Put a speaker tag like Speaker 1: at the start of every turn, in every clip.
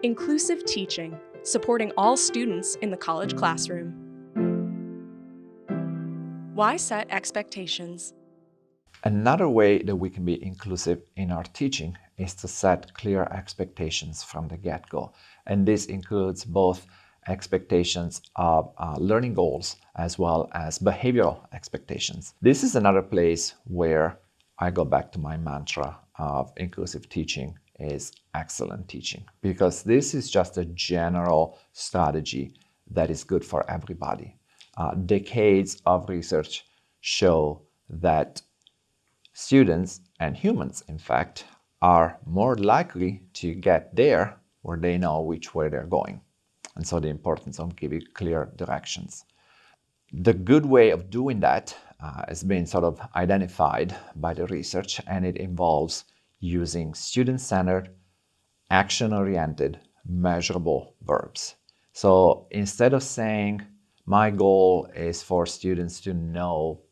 Speaker 1: Inclusive teaching, supporting all students in the college classroom. Why set expectations?
Speaker 2: Another way that we can be inclusive in our teaching is to set clear expectations from the get-go. And this includes both expectations of learning goals as well as behavioral expectations. This is another place where I go back to my mantra of inclusive teaching is excellent teaching, because this is just a general strategy that is good for everybody. Decades of research show that students and humans, in fact, are more likely to get there where they know which way they're going. And so the importance of giving clear directions. The good way of doing that has been sort of identified by the research, and it involves using student-centered, action-oriented, measurable verbs. So instead of saying, my goal is for students to know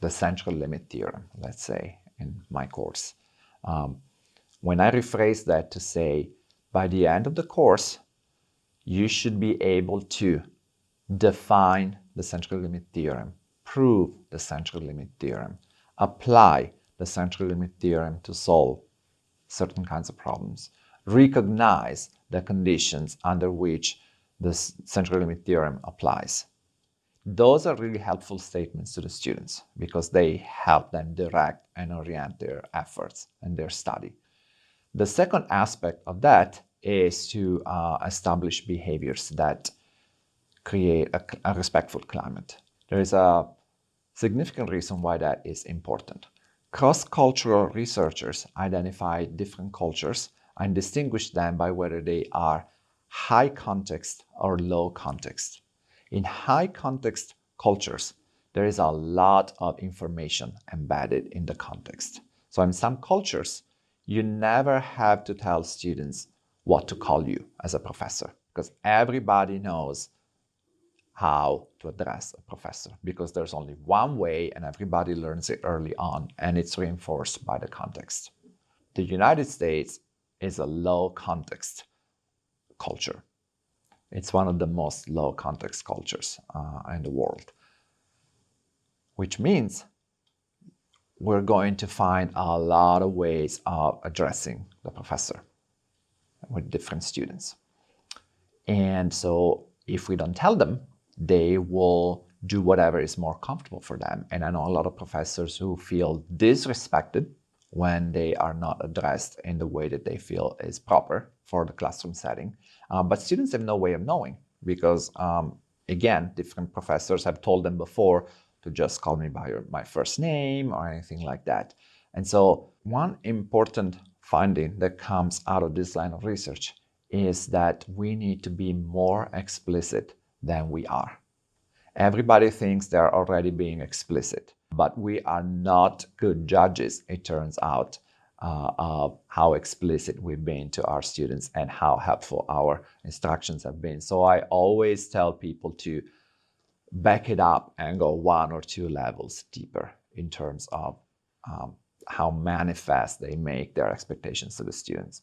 Speaker 2: the central limit theorem, let's say, in my course. When I rephrase that to say, by the end of the course, you should be able to define the central limit theorem, prove the central limit theorem, apply the central limit theorem to solve certain kinds of problems, recognize the conditions under which the central limit theorem applies. Those are really helpful statements to the students because they help them direct and orient their efforts and their study. The second aspect of that is to establish behaviors that create a respectful climate. There is a significant reason why that is important. Cross-cultural researchers identify different cultures and distinguish them by whether they are high context or low context. In high context cultures, there is a lot of information embedded in the context. So in some cultures, you never have to tell students what to call you as a professor, because everybody knows how to address a professor, because there's only one way and everybody learns it early on, and it's reinforced by the context. The United States is a low context culture. It's one of the most low context cultures in the world, which means we're going to find a lot of ways of addressing the professor with different students. And so if we don't tell them, they will do whatever is more comfortable for them. And I know a lot of professors who feel disrespected when they are not addressed in the way that they feel is proper for the classroom setting. But students have no way of knowing because, again, different professors have told them before to just call me by my first name or anything like that. And so one important finding that comes out of this line of research is that we need to be more explicit than we are. Everybody thinks they're already being explicit, but we are not good judges, it turns out, of how explicit we've been to our students and how helpful our instructions have been. So I always tell people to back it up and go 1 or 2 levels deeper in terms of how manifest they make their expectations to the students.